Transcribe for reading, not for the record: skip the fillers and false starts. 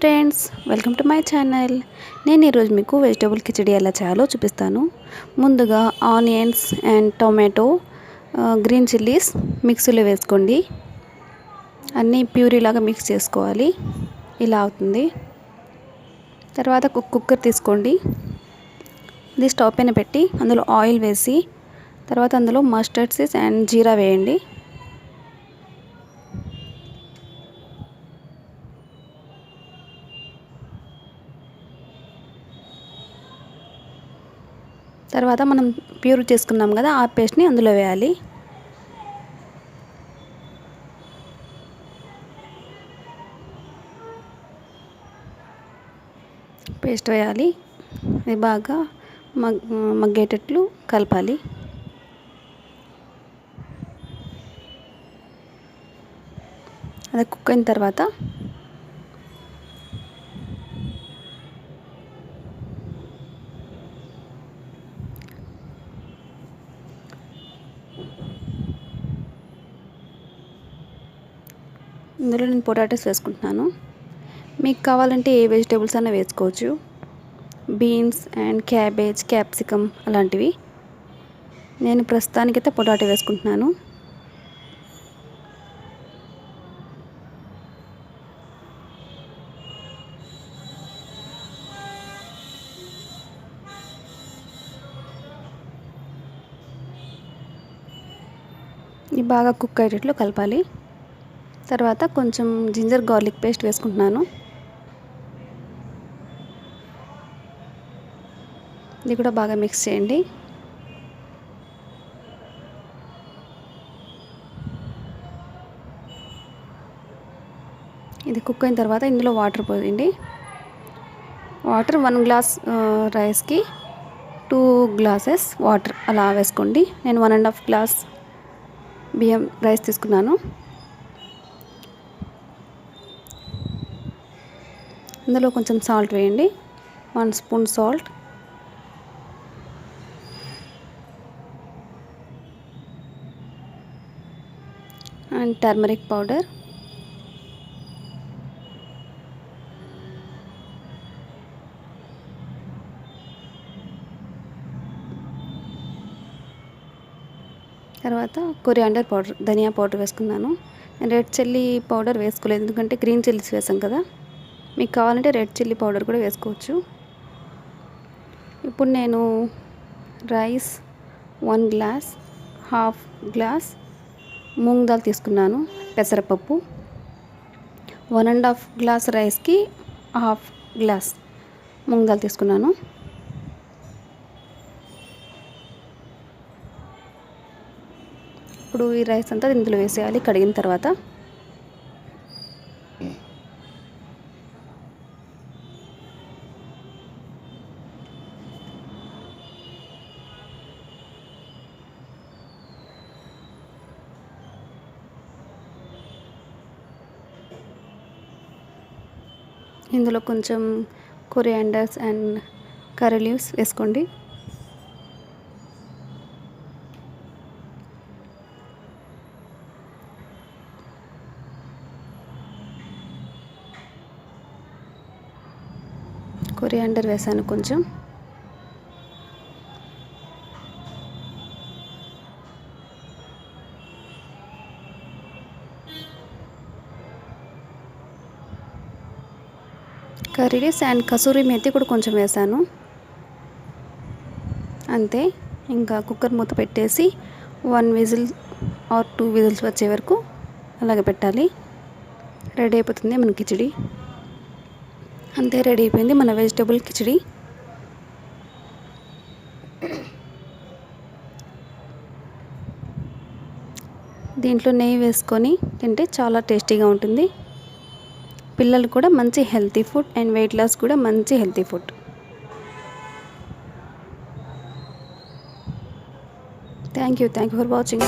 Friends, welcome to my channel. నేను ఈరోజు మీకు వెజిటేబుల్ కిచడీ ఎలా చేయాలో చూపిస్తాను. ముందుగా onions and tomato, green chillies మిక్సీలో వేసుకోండి. అన్నీ ప్యూరీ లాగా మిక్స్ చేసుకోవాలి. ఇలా అవుతుంది. తర్వాత కుక్కర్ తీసుకోండి. ఇది స్టవ్ పైన పెట్టి అందులో ఆయిల్ వేసి తర్వాత అందులో మస్టర్డ్ సీడ్స్ అండ్ జీరా వేయండి. తర్వాత మనం ప్యూర్ చేసుకున్నాం కదా, ఆ పేస్ట్ని అందులో వేయాలి. పేస్ట్ వేయాలి. అది బాగా మగ్గేటట్లు కలపాలి. అది కుక్ అయిన తర్వాత ఇందులో నేను పొటాటోస్ వేసుకుంటున్నాను. మీకు కావాలంటే ఏ వెజిటేబుల్స్ అయినా వేసుకోవచ్చు. బీన్స్ అండ్ క్యాబేజ్, క్యాప్సికమ్ అలాంటివి. నేను ప్రస్తుతానికైతే పొటాటో వేసుకుంటున్నాను. ఇది బాగా కుక్ అయ్యేటట్లు కలపాలి. తర్వాత కొంచెం జింజర్ గార్లిక్ పేస్ట్ వేసుకుంటున్నాను. ఇది కూడా బాగా మిక్స్ చేయండి. ఇది కుక్ అయిన తర్వాత ఇందులో వాటర్ పోయండి. వాటర్ 1 గ్లాస్ రైస్కి 2 గ్లాసెస్ వాటర్ అలా వేసుకోండి. నేను 1.5 గ్లాస్ బియ్యం రైస్ తీసుకున్నాను. ఇందులో కొంచెం సాల్ట్ వేయండి. 1 spoon salt. And turmeric powder. తర్వాత కొరియాండర్ పౌడర్, ధనియా పౌడర్ వేసుకున్నాను. నేను రెడ్ చిల్లీ పౌడర్ వేసుకోలేదు, ఎందుకంటే గ్రీన్ చిల్లీస్ వేసాం కదా. మీకు కావాలంటే రెడ్ చిల్లీ పౌడర్ కూడా వేసుకోవచ్చు. ఇప్పుడు నేను rice 1 glass, half glass moong dal తీసుకున్నాను, పెసరపప్పు. 1.5 గ్లాస్ రైస్కి హాఫ్ గ్లాస్ మూంగ్ దాల్ తీసుకున్నాను. ఇప్పుడు ఈ రైస్ అంతా ఇందులో వేసేయాలి కడిగిన తర్వాత. ఇందులో కొంచెం కొరియాండర్స్ అండ్ కర్రీ లీవ్స్ వేసుకోండి. కొరియాండర్ వేసాను కొంచెం. Curry leaves and kasuri methi కూడా కొంచెం వేసాను. అంతే. ఇంకా కుక్కర్ మూత పెట్టేసి 1 విజిల్ ఆర్ 2 విజిల్స్ వచ్చే వరకు అలాగే పెట్టాలి. రెడీ అయిపోతుంది మన కిచడీ. అంతే, రెడీ అయిపోయింది మన వెజిటేబుల్ కిచడీ. దీంట్లో నెయ్యి వేసుకొని తింటే చాలా టేస్టీగా ఉంటుంది. పిల్లలు కూడా మంచి healthy food and weight loss కూడా మంచి healthy food. Thank you for watching.